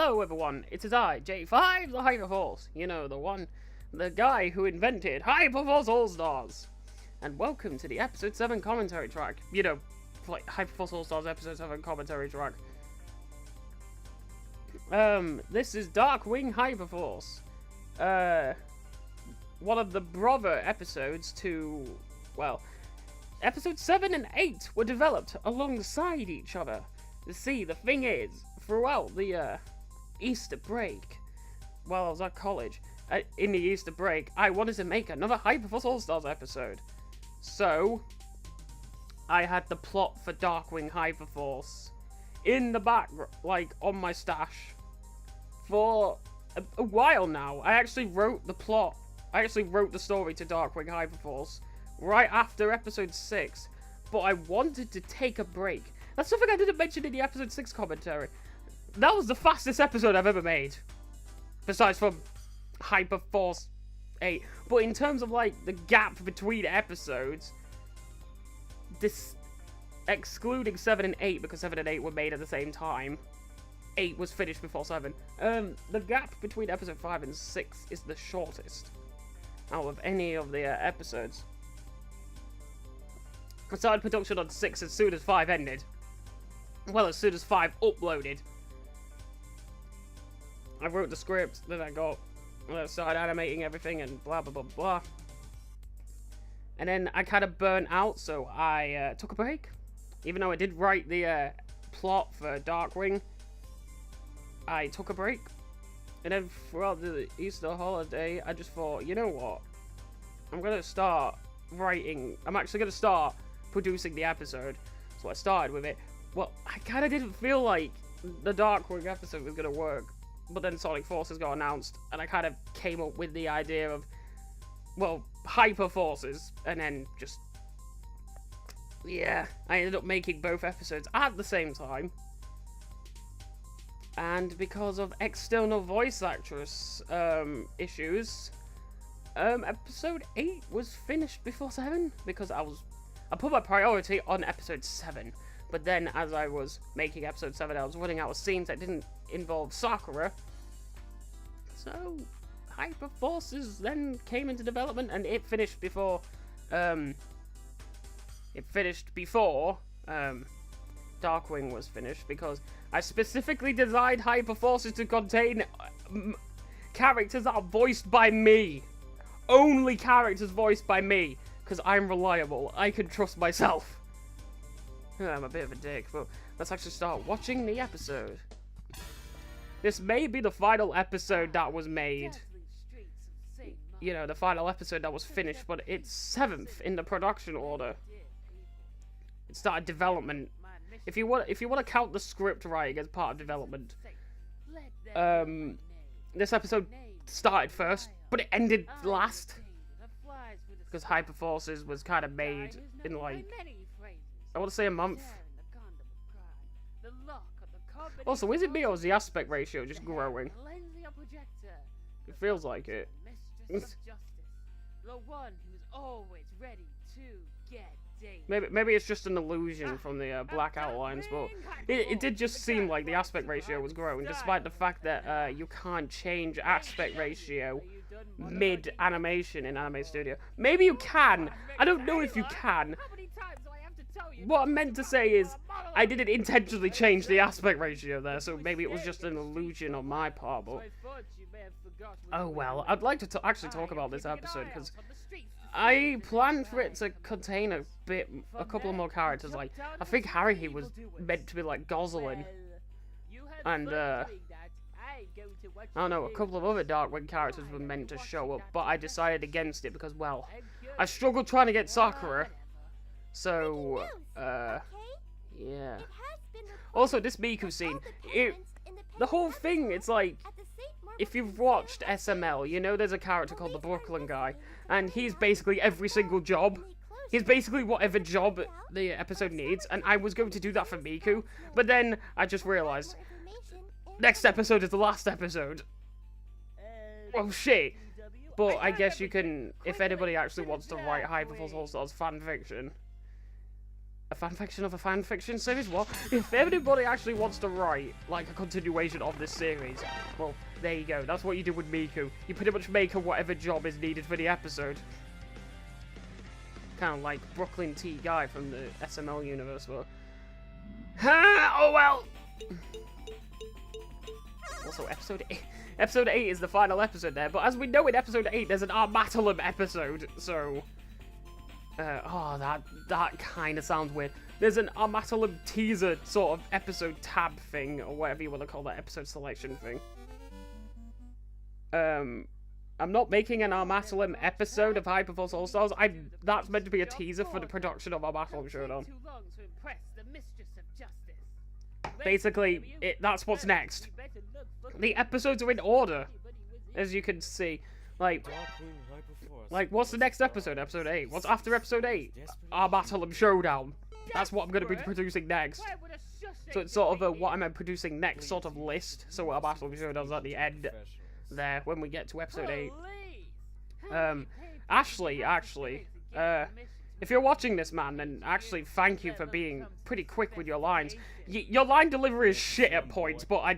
Hello everyone, it is I, J5 the Hyperforce. You know, the guy who invented Hyperforce All-Stars. And welcome to the episode 7 commentary track. You know, like Hyperforce All-Stars episode 7 commentary track. This is Darkwing Hyperforce. One of the brother episodes to, well, episodes 7 and 8 were developed alongside each other. You see, the thing is, throughout the Easter break, while I was at college, in the Easter break, I wanted to make another Hyperforce All-Stars episode. So, I had the plot for Darkwing Hyperforce in the back, like, on my stash, for a while now. I actually wrote the plot. I actually wrote the story to Darkwing Hyperforce right after episode 6, but I wanted to take a break. That's something I didn't mention in the episode 6 commentary. That was the fastest episode I've ever made. Besides from Hyperforce 8. But in terms of, like, the gap between episodes, this, excluding 7 and 8, because 7 and 8 were made at the same time. 8 was finished before 7. The gap between episode 5 and 6 is the shortest out of any of the episodes. I started production on 6 as soon as 5 ended. Well, as soon as 5 uploaded. I wrote the script, then I started animating everything and blah blah blah blah. And then I kind of burnt out, so I took a break. Even though I did write the plot for Darkwing, I took a break. And then throughout the Easter holiday, I just thought, you know what? I'm going to start writing. I'm actually going to start producing the episode. So I started with it. Well, I kind of didn't feel like the Darkwing episode was going to work. But then Sonic Forces got announced, and I kind of came up with the idea of, well, Hyper Forces, and then just, yeah, I ended up making both episodes at the same time. And because of external voice actress issues, episode 8 was finished before 7, because I put my priority on episode 7. But then, as I was making episode 7, I was running out of scenes that didn't involve Sakura. So, Hyperforces then came into development, and it finished before, Darkwing was finished, because I specifically designed Hyperforces to contain characters that are voiced by me. Only characters voiced by me, because I'm reliable. I can trust myself. I'm a bit of a dick, but let's actually start watching the episode. This may be the final episode that was made. You know, the final episode that was finished, but it's 7th in the production order. It started development. If you want to count the script writing as part of development, this episode started first, but it ended last. Because Hyperforces was kind of made in, like, I want to say a month. Also, is it me or is the aspect ratio just growing? It feels like it. Maybe it's just an illusion from the black outlines, but it did just seem like the aspect ratio was growing, despite the fact that you can't change aspect ratio mid-animation in Anime Studio. Maybe you can. I don't know if you can. What I meant to say is, I didn't intentionally change the aspect ratio there, so maybe it was just an illusion on my part, but... Oh well, I'd like to actually talk about this episode, because I planned for it to contain a couple of more characters, like, I think Harry was meant to be, like, Gosling, and, I don't know, a couple of other Darkwing characters were meant to show up, but I decided against it, because, well, I struggled trying to get Sakura. So, yeah. Also, this Miku scene, the whole thing, it's like, if you've watched SML, you know there's a character called the Brooklyn guy, and he's basically every single job. He's basically whatever job the episode needs, and I was going to do that for Miku, but then I just realized, next episode is the last episode. Oh shit. But I guess you can, if anybody actually wants to write Hyperforce All-Stars fanfiction, A fanfiction of a fanfiction series? What? If anybody actually wants to write, like, a continuation of this series, well, there you go. That's what you do with Miku. You pretty much make her whatever job is needed for the episode. Kind of like Brooklyn T. Guy from the SML universe, but... Ha! Oh well! Also, episode 8. Episode 8 is the final episode there, but as we know in episode 8, there's an Armatalum episode, so... oh, that kind of sounds weird. There's an Armatalum teaser sort of episode tab thing, or whatever you want to call that episode selection thing. I'm not making an Armatalum episode of Hyperforce All-Stars. That's meant to be a teaser for the production of Armatalum Showdown. Basically, that's what's next. The episodes are in order, as you can see. Like, what's the next episode? Episode 8. What's after episode 8? Armatalum Showdown. That's what I'm going to be producing next. So it's sort of a what am I producing next sort of list. So Armatalum Showdown's at the end there when we get to episode 8. Ashley, actually, if you're watching this, man, then actually thank you for being pretty quick with your lines. Your line delivery is shit at points, but I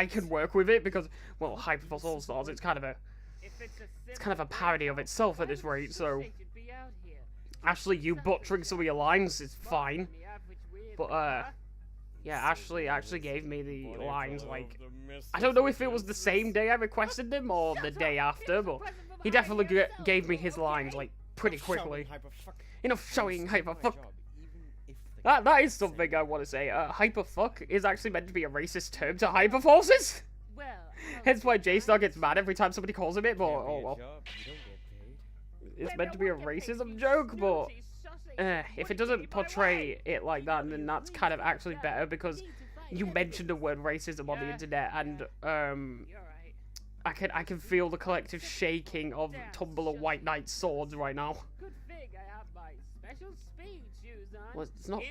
can work with it because, well, Hyperforce All-Stars, it's kind of a parody of itself at this rate, so... Ashley, you butchering some of your lines is fine. But, yeah, Ashley actually gave me the lines, like... I don't know if it was the same day I requested them or the day after, but he definitely gave me his lines, like, pretty quickly. Enough showing hyperfuck. That is something I want to say. Hyperfuck is actually meant to be a racist term to hyperforces. Hence why J-Star gets mad every time somebody calls him it, but oh well. It's meant to be a racism joke, but if it doesn't portray it like that, then that's kind of actually better because you mentioned the word racism on the internet, and I can feel the collective shaking of Tumblr White Knight swords right now. Well, it's not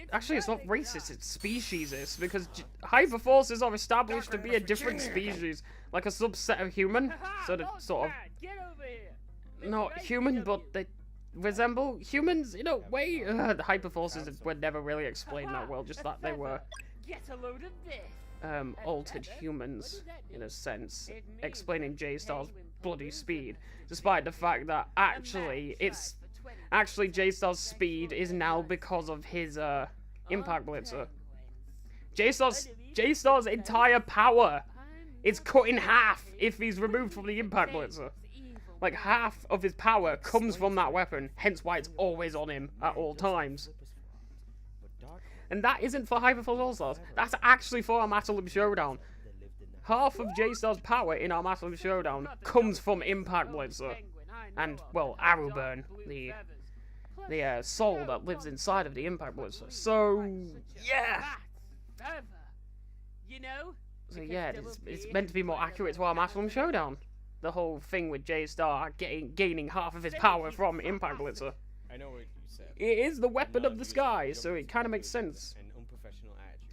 racist, it's speciesist, because hyperforces are established to be a different species, like a subset of human, so they're sort of not human, but they resemble humans in a way. The hyperforces were never really explained that well, just that they were altered humans, in a sense, explaining J-Star's bloody speed, despite the fact that actually J-Star's speed is now because of his impact blitzer. J-Star's entire power is cut in half if he's removed from the impact blitzer. Like, half of his power comes from that weapon, hence why it's always on him at all times. And that isn't for Hyperforce All-Stars, that's actually for Armatalum Showdown. Half of J-Star's power in Armatalum Showdown comes from Impact Blitzer. And, well, Arrowburn, the soul that lives inside of the Impact Blitzer. So, yeah! So yeah, it's meant to be more accurate to Armatalum Showdown. The whole thing with J-Star gaining half of his power from Impact Blitzer. I know what you said. It is the weapon of the sky, so it kind of makes sense.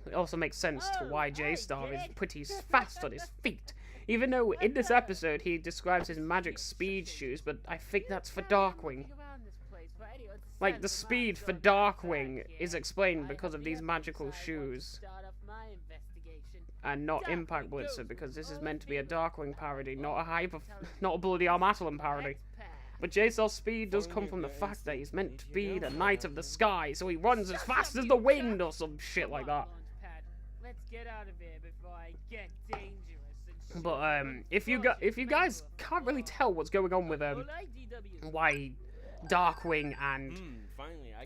It also makes sense to why J-Star is pretty fast on his feet. Even though in this episode he describes his magic speed shoes, but I think that's for Darkwing. Like, the speed for Darkwing is explained because of these magical shoes. And not Impact Blitzer, because this is meant to be a Darkwing parody, not a bloody Armatalum parody. But J-Star's speed does come from the fact that he's meant to be the Knight of the Sky, so he runs as fast as the wind or some shit like that. But if you guys can't really tell what's going on with why Darkwing and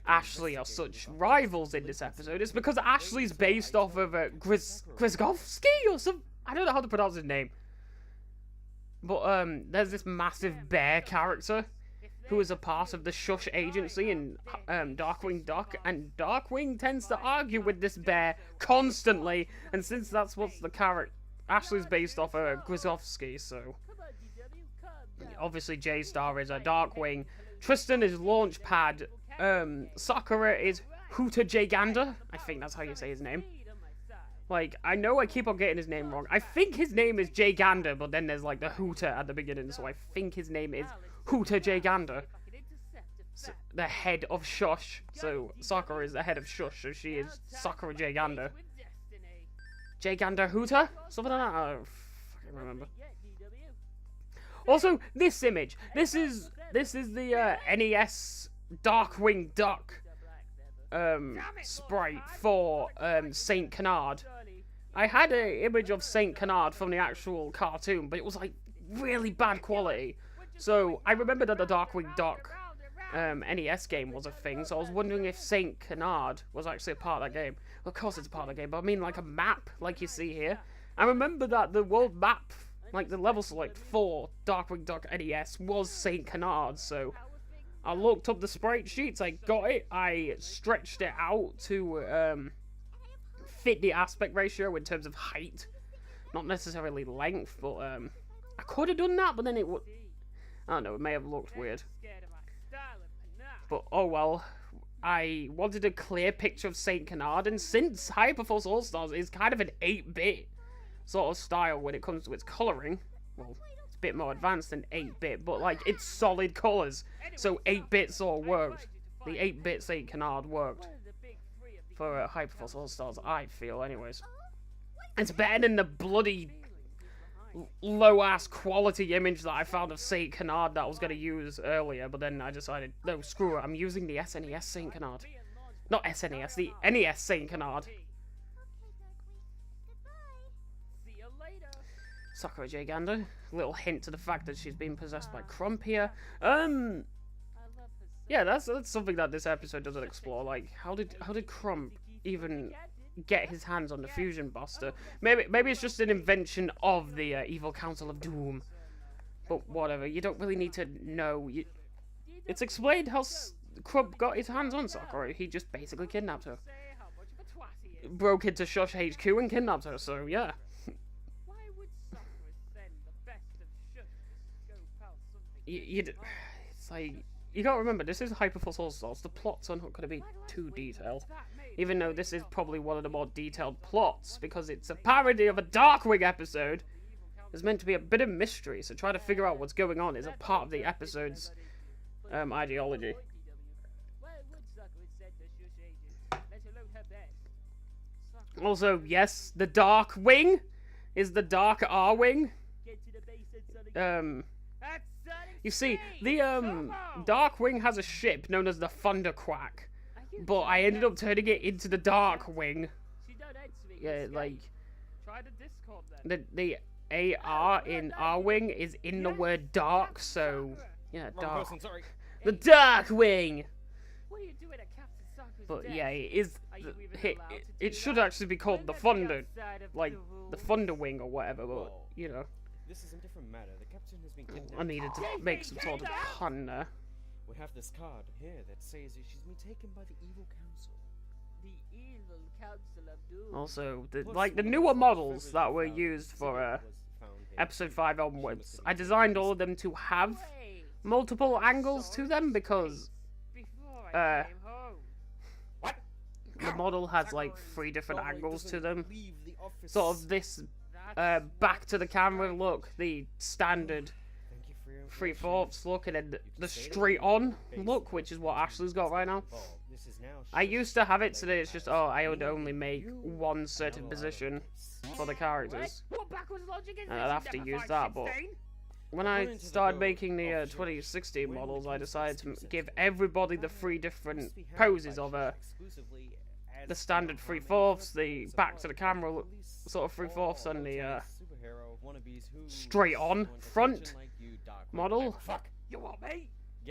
Ashley are such rivals in this episode, it's because Ashley's based off of Grzegowski or some, I don't know how to pronounce his name. But there's this massive bear character who is a part of the Shush agency in Darkwing Duck, and Darkwing tends to argue with this bear constantly, and since that's what's the character, Ashley's based off of Grzegowski, so obviously J-Star is a Darkwing, Tristan is Launchpad, Sakura is Hooter Jagander, I think that's how you say his name. Like, I know I keep on getting his name wrong. I think his name is Jay Gander, but then there's like the Hooter at the beginning, so I think his name is Hooter Jay Gander. the head of Shush. So Sakura is the head of Shush, so she is Sakura J Gander. J Gander Hooter? Something like that? I don't fucking remember. Also, this image. This is the NES Darkwing Duck sprite for Saint Canard. I had an image of Saint Canard from the actual cartoon, but it was like really bad quality. So I remember that the Darkwing Duck NES game was a thing, so I was wondering if Saint Canard was actually a part of that game. Well, of course it's a part of the game, but I mean like a map, like you see here. I remember that the world map, like the level select for Darkwing Duck NES was Saint Canard, so I looked up the sprite sheets, I got it, I stretched it out to fit the aspect ratio in terms of height. Not necessarily length, but I could have done that, but then it would... I don't know, it may have looked weird. But oh well, I wanted a clear picture of Saint Canard, and since Hyperforce All-Stars is kind of an 8-bit sort of style when it comes to its colouring, well, it's a bit more advanced than 8-bit, but like, it's solid colours, so 8-bit sort of worked. The 8-bit Saint Canard worked for Hyperforce All-Stars, I feel, anyways. It's better than the bloody low-ass quality image that I found of Saint Canard that I was going to use earlier, but then I decided, no, screw it, I'm using the SNES Saint Canard. Not SNES, the NES Saint Canard. Sakura J Gander. Little hint to the fact that she's been possessed by Crump here. Yeah, that's something that this episode doesn't explore. Like, how did Crump even get his hands on the Fusion Buster? Maybe it's just an invention of the Evil Council of Doom. But whatever, you don't really need to know. It's explained how Crump got his hands on Sakura. He just basically kidnapped her. Broke into Shush HQ and kidnapped her, so yeah. It's like, you gotta remember, this is Hyperforce All-Stars. The plots are not gonna be too detailed. Even though this is probably one of the more detailed plots, because it's a parody of a Darkwing episode. There's meant to be a bit of mystery, so trying to figure out what's going on is a part of the episode's ideology. Also, yes, the Darkwing is the Dark R-Wing. You see, the Darkwing has a ship known as the Thunderquack, but I ended up turning it into the Darkwing. Yeah, like the AR in R-Wing is in the word dark, so yeah, dark. The Darkwing. But yeah, it should actually be called the Thunder, like the Thunder Wing or whatever. But you know. This is a different matter. The captain has been kidnapped. I needed to make some sort of pun there. We have this card here that says that she's been taken by the evil council. The evil council of doom. Also, the newer models that were used for episode 5 onwards, I designed all of them to have multiple angles to them because the model has like 3 different angles to them. Sort of this back to the camera look, the standard 3/4 look, and then the straight on look, which is what Ashley's got right now. I used to have it so that it's just, oh, I would only make one certain position for the characters, and I'd have to use that, but when I started making the 2016 models, I decided to give everybody the 3 different poses of the standard 3/4, the back to the camera sort of 3/4, and the straight on front model.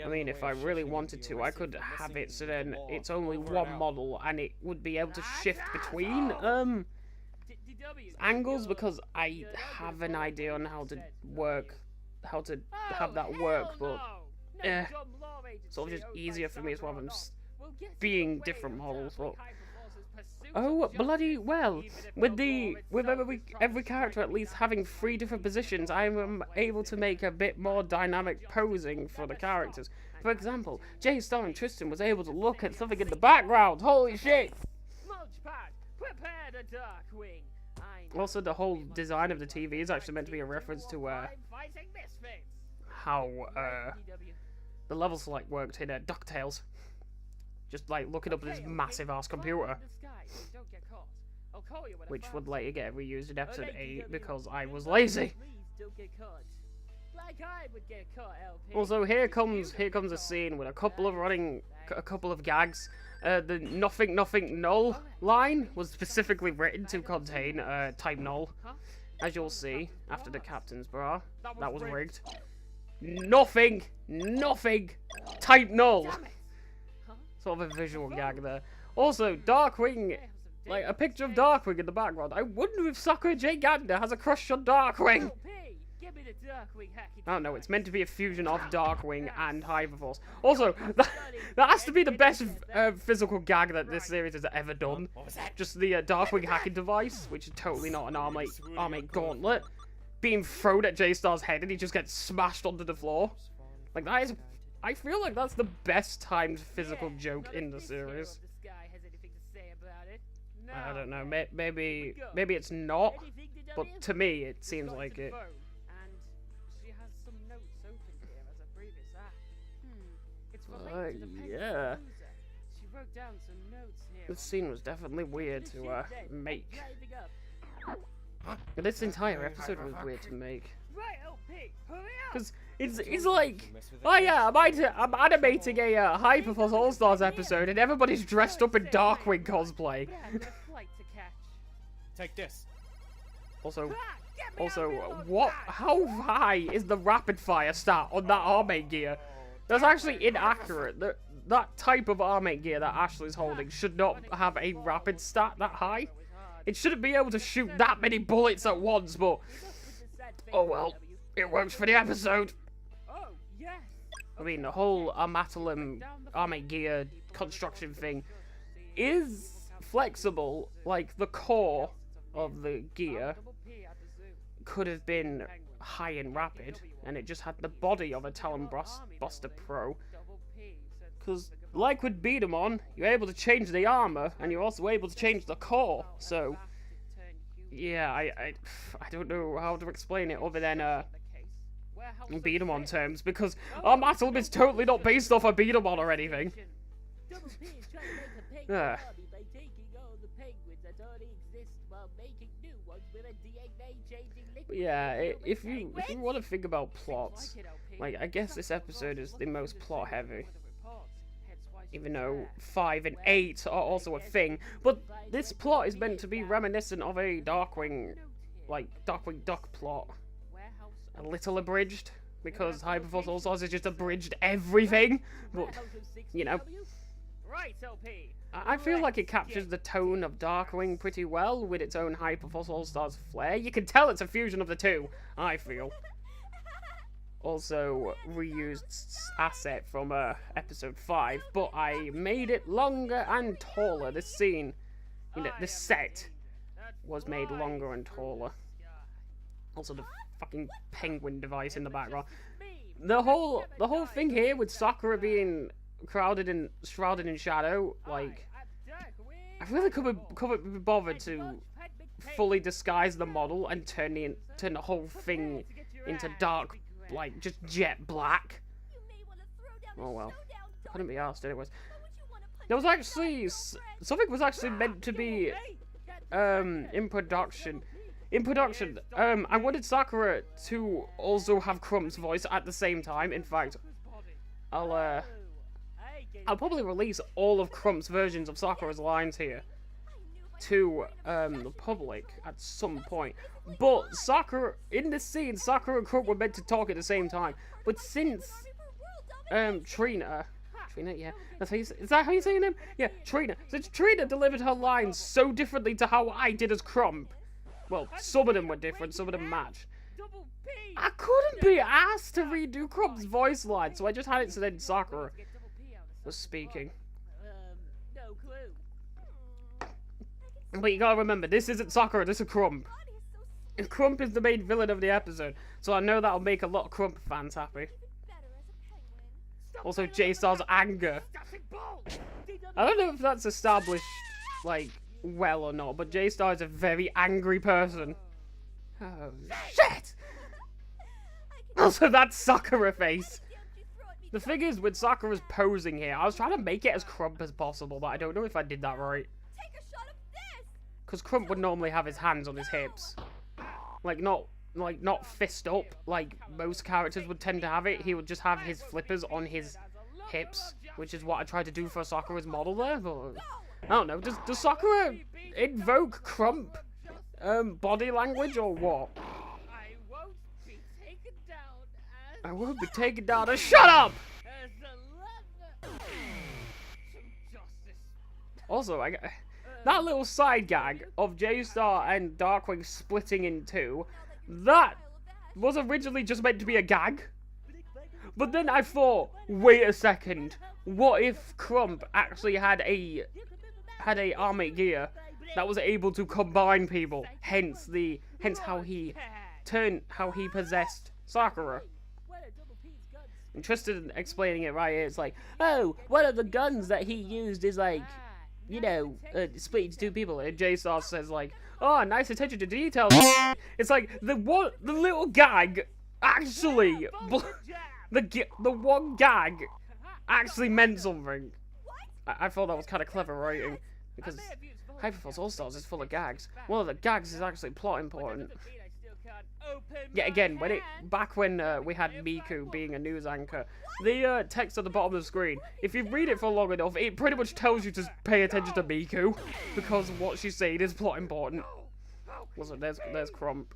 I mean, if I really wanted to, I could have it so then it's only one model and it would be able to shift between angles, because I have an idea on how to have that work, but sort of just easier for me as well than being different models. But oh bloody well! With every character at least having 3 different positions, I am able to make a bit more dynamic posing for the characters. For example, J Star and Tristan was able to look at something in the background. Holy shit! Also, the whole design of the TV is actually meant to be a reference to how The level select worked in DuckTales. Just like looking up at this massive ass computer. Which would later get reused in episode 8 because I was lazy. Also, here comes a scene with a couple of gags. The nothing null line was specifically written to contain type null, as you'll see after the captain's bra. That was rigged. Nothing type null. Sort of a visual gag there. Also, Darkwing, like a picture of Darkwing in the background. I wonder if Sakura-Yui has a crush on Darkwing. I don't know, it's meant to be a fusion of Darkwing and Hyperforce. Also, that has to be the best physical gag that this series has ever done. Just the Darkwing hacking device, which is totally not an armate gauntlet, being thrown at J-Star's head and he just gets smashed onto the floor. Like, that is... I feel like that's the best timed physical joke in the series. I don't know, maybe it's not, but to me it seems like it. Yeah. This scene was definitely weird to make. This entire episode was weird to make. Because it's like, oh yeah, I'm animating a Hyperforce All-Stars episode and everybody's dressed up in Darkwing cosplay. Take this. Also, how high is the rapid fire stat on that armate gear? That's actually inaccurate. That type of armate gear that Ashley's holding should not have a rapid stat that high. It shouldn't be able to shoot that many bullets at once, but... oh well, it works for the episode. I mean, the whole Armatalim armate gear construction thing is flexible. Like, the core of the gear could have been high and rapid, and it just had the body of a Talon Buster Pro. Because, like with Beat'em, you're able to change the armor, and you're also able to change the core. So, yeah, I don't know how to explain it other than Beat'em terms, because Armatalim is totally not based off a Beat'em or anything. Yeah, if you want to think about plots, like, I guess this episode is the most plot heavy. Even though 5 and 8 are also a thing, but this plot is meant to be reminiscent of a Darkwing Duck plot. A little abridged, because Hyperforce All-Stars has just abridged everything, but, you know. I feel like it captures the tone of Darkwing pretty well with its own Hyperforce All-Stars flair. You can tell it's a fusion of the two, I feel. Also, reused asset from episode 5, but I made it longer and taller. This scene, you know, this set was made longer and taller. Also, the fucking penguin device in the background. The whole thing here with Sakura being shrouded in shadow, like, I really couldn't be bothered to fully disguise the model and turn the whole thing into dark, like, just jet black. Oh well, couldn't be asked anyways. There was actually something was actually meant to be in production. I wanted Sakura to also have Crump's voice at the same time. In fact, I'll probably release all of Crump's versions of Sakura's lines here to the public at some point. But Sakura, in this scene, Sakura and Crump were meant to talk at the same time. But since Trina, yeah, is that how you say her name? Yeah, Trina. Since Trina delivered her lines so differently to how I did as Crump, well, some of them were different, some of them match. I couldn't be asked to redo Crump's voice line, so I just had it so then Sakura was speaking. But you gotta remember, this isn't Sakura, this is Crump. And Crump is the main villain of the episode, so I know that'll make a lot of Crump fans happy. Also, J-Star's anger. I don't know if that's established, like, well or not, but J-Star is a very angry person. Oh, shit! Also, that Sakura face. The thing is, with Sakura's posing here, I was trying to make it as Crump as possible, but I don't know if I did that right. Take a shot of this. Because Crump would normally have his hands on his hips. Like, not fist up, like most characters would tend to have it. He would just have his flippers on his hips, which is what I tried to do for Sakura's model there, but... I don't know, does Sakura invoke Crump body language or what? I won't be taken down as shut up! Also, that little side gag of J-Star and Darkwing splitting in two, that was originally just meant to be a gag. But then I thought, wait a second, what if Crump actually had a armor gear that was able to combine people, hence how he possessed Sakura. Interested in explaining it right here, it's like, oh, one of the guns that he used is like, you know, split into two people, and J-Star says like, oh, nice attention to detail. It's like, the little gag, actually, the one gag actually meant something. I thought that was kind of clever writing, because Hyperforce All-Stars is full of gags. One of the gags is actually plot important. Yeah, again, back when we had Miku being a news anchor, the text at the bottom of the screen, if you read it for long enough, it pretty much tells you to pay attention to Miku, because what she's saying is plot important. Also, there's Crump.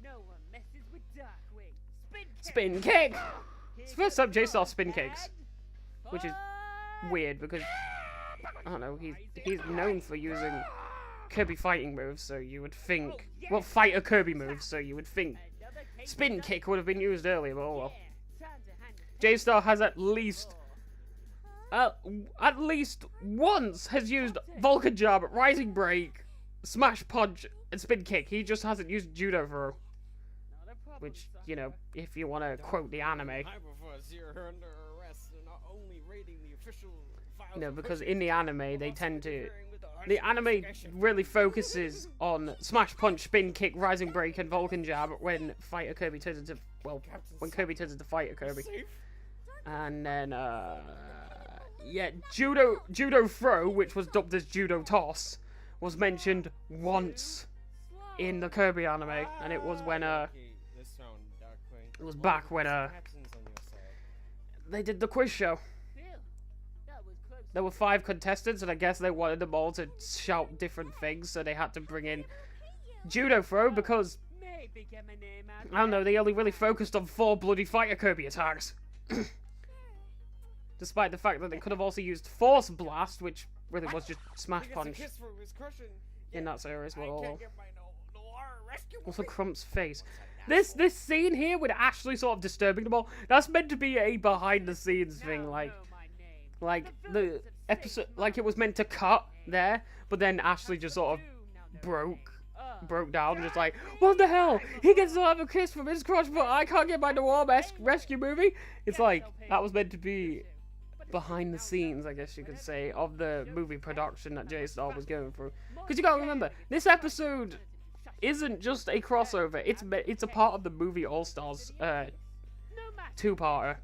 Spin kick! It's the first time J-Star spin kicks, which is weird, because, I don't know, he's known for using Kirby fighting moves, so you would think, well, fighter Kirby moves, so you would think spin kick would have been used earlier, but oh well. J-Star has at least once has used Vulcan Jab, Rising Break, Smash Punch, and Spin Kick. He just hasn't used Judo Throw. Which, you know, if you want to quote the anime. No, because in the anime, they tend to... The anime really focuses on Smash Punch, Spin Kick, Rising Break, and Vulcan Jab when Fighter Kirby turns into... Well, when Kirby turns into Fighter Kirby. And then, yeah, Judo Throw, which was dubbed as Judo Toss, was mentioned once in the Kirby anime. And it was when, it was back when, they did the quiz show. There were 5 contestants, and I guess they wanted them all to shout different things, so they had to bring in Judo Throw, because, I don't know, they only really focused on 4 bloody Fighter Kirby attacks. Despite the fact that they could have also used Force Blast, which really was just Smash Punch in that series. Well, also Crump's face. This scene here with Ashley sort of disturbing them all, that's meant to be a behind-the-scenes thing, like the episode, like it was meant to cut there, but then Ashley just sort of broke down, just like, what the hell? He gets to have a kiss from his crush, but I can't get my noir rescue movie? It's like, that was meant to be behind the scenes, I guess you could say, of the movie production that J-Star was going through. Because you gotta remember, this episode isn't just a crossover, it's a part of the movie All-Stars 2-parter.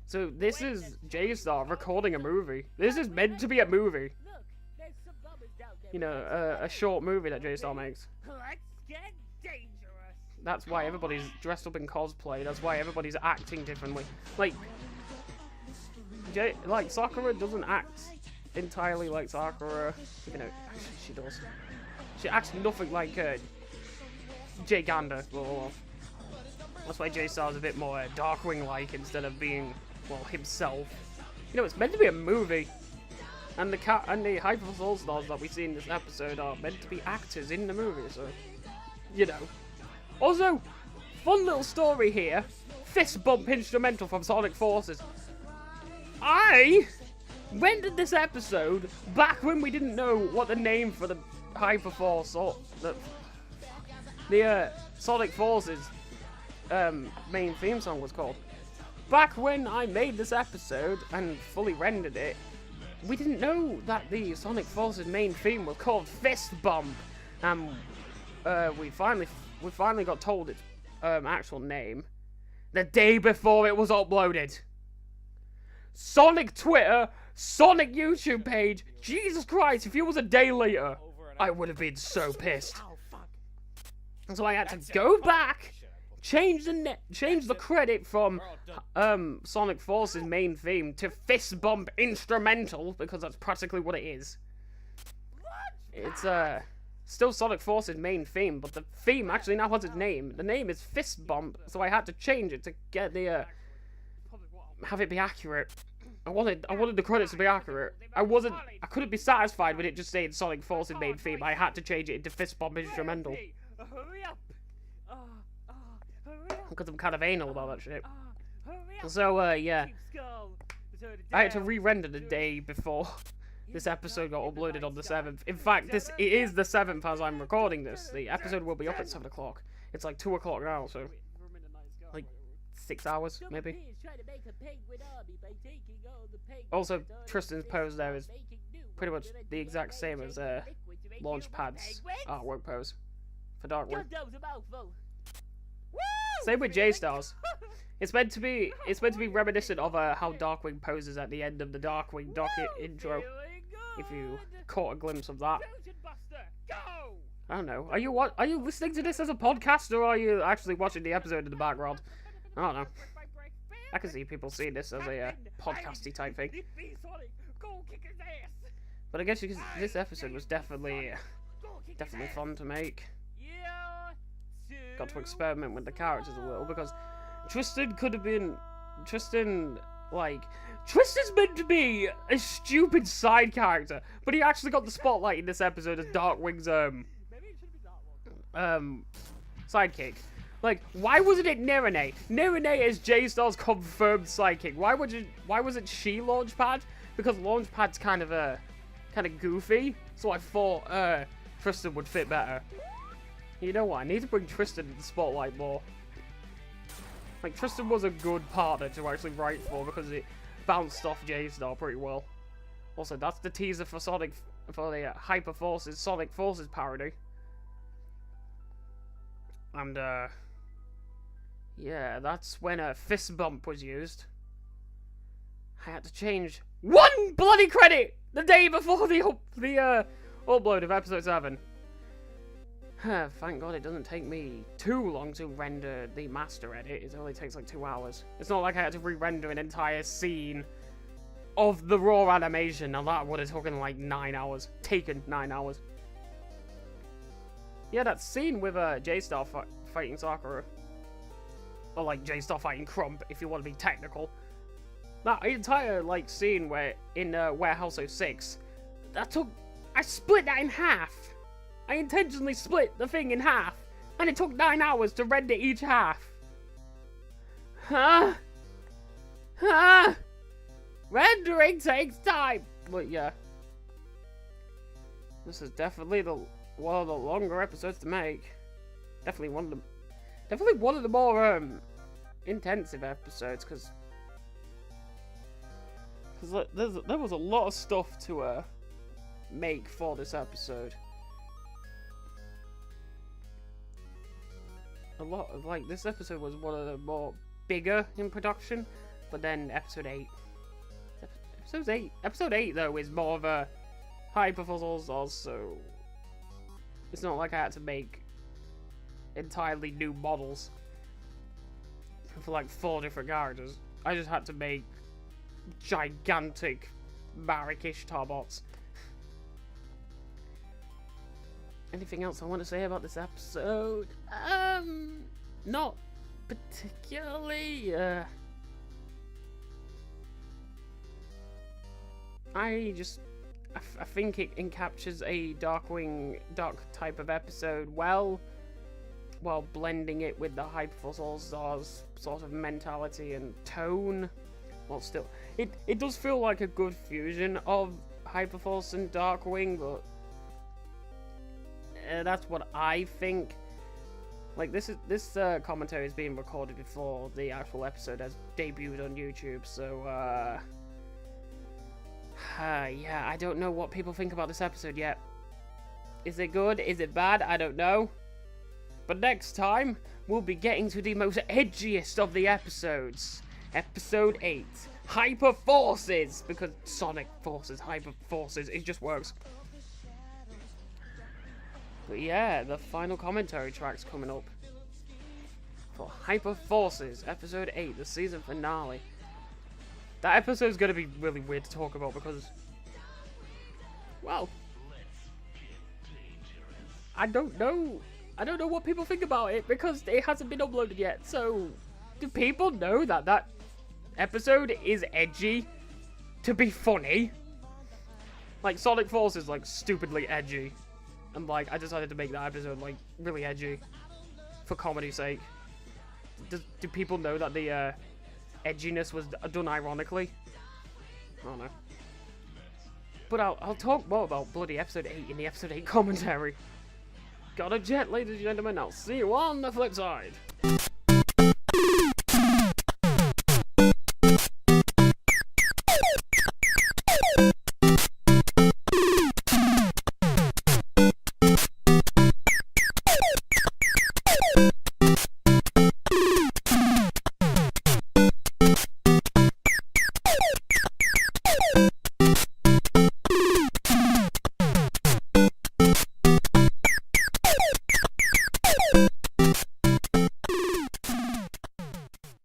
So this is J-Star recording a movie. This is meant to be a movie. You know, a short movie that J-Star makes. That's why everybody's dressed up in cosplay. That's why everybody's acting differently. Like Sakura doesn't act entirely like Sakura. You know, actually she does. She acts nothing like Jay Gander. Well, that's why J-Star's a bit more Darkwing-like instead of being, well, himself. You know, it's meant to be a movie. And the Hyperforce All-Stars that we see in this episode are meant to be actors in the movie, so, you know. Also, fun little story here. Fist bump instrumental from Sonic Forces. I rented this episode back when we didn't know what the name for the Hyperforce or the Sonic Forces main theme song was called. Back when I made this episode and fully rendered it, we didn't know that the Sonic Forces main theme was called Fist Bump, and we finally got told its actual name the day before it was uploaded. Sonic Twitter, Sonic YouTube page. Jesus Christ, if it was a day later, I would have been so pissed. So I had to go back, change the credit from Sonic Force's main theme to Fist Bump Instrumental, because that's practically what it is. It's still Sonic Force's main theme, but the theme actually now has its name. The name is Fist Bump, so I had to change it to get the have it be accurate. I wanted the credits to be accurate. I couldn't be satisfied with it just saying Sonic Force's main theme. I had to change it into Fist Bump Instrumental. Because I'm kind of anal about that shit. So, yeah. I had to re-render the day before this episode got uploaded on the 7th. In fact, it is the 7th as I'm recording this. The episode will be up at 7 o'clock. It's like 2 o'clock now, so... like, 6 hours, maybe? Also, Tristan's pose there is pretty much the exact same as Launchpad's artwork pose for Darkwing. Same with J-Stars. It's meant to be reminiscent of how Darkwing poses at the end of the Darkwing Docket intro. If you caught a glimpse of that. I don't know. Are you listening to this as a podcast, or are you actually watching the episode in the background? I don't know. I can see people seeing this as a podcasty type thing. But I guess this episode was definitely fun to make. Got to experiment with the characters a little, because Tristan's meant to be a stupid side character, but he actually got the spotlight in this episode as Darkwing's sidekick. Like, why wasn't it Nerine? Nerine is J-Star's confirmed sidekick. Why wasn't she Launchpad? Because Launchpad's kind of goofy, so I thought Tristan would fit better. You know what? I need to bring Tristan in the spotlight more. Like, Tristan was a good partner to actually write for, because it bounced off J-Star pretty well. Also, that's the teaser for the Hyperforce's Sonic Forces parody. And, yeah, that's when a fist bump was used. I had to change one bloody credit the day before the upload of episode 7. Thank God it doesn't take me too long to render the master edit. It only takes like 2 hours. It's not like I had to re-render an entire scene of the raw animation. Now that would have taken like 9 hours. Taken 9 hours. Yeah, that scene with J-Star fighting Sakura. Or like J-Star fighting Crump, if you want to be technical. That entire like scene where in Warehouse 06, I split that in half. I intentionally split the thing in half, and it took 9 hours to render each half. Huh? Rendering takes time. But yeah, this is definitely one of the longer episodes to make. Definitely one of the more intensive episodes, because there was a lot of stuff to make for this episode. A lot of, like, this episode was one of the more bigger in production, but then episode 8 though is more of a Hyperforce All-Stars, so it's not like I had to make entirely new models for like 4 different characters. I just had to make gigantic Marikish Tarbots. Anything else I want to say about this episode? Not particularly. I think it captures a dark type of episode well, while blending it with the Hyperforce All-Stars sort of mentality and tone. Well, still, it does feel like a good fusion of Hyperforce and Darkwing, but that's what I think. Like, this commentary is being recorded before the actual episode has debuted on YouTube, so yeah, I don't know what people think about this episode yet. Is it good? Is it bad? I don't know. But next time, we'll be getting to the most edgiest of the episodes. Episode 8, Hyperforces, because Sonic Forces, Hyperforces, it just works. But yeah, the final commentary track's coming up for Hyperforces, episode 8, the season finale. That episode's gonna be really weird to talk about because, well, I don't know what people think about it because it hasn't been uploaded yet. So, do people know that that episode is edgy to be funny? Like, Sonic Force is, like, stupidly edgy. And, like, I decided to make that episode, like, really edgy for comedy's sake. Do people know that the, edginess was done ironically? I don't know. But I'll talk more about bloody episode 8 in the episode 8 commentary. Got a jet, ladies and gentlemen. I'll see you on the flip side.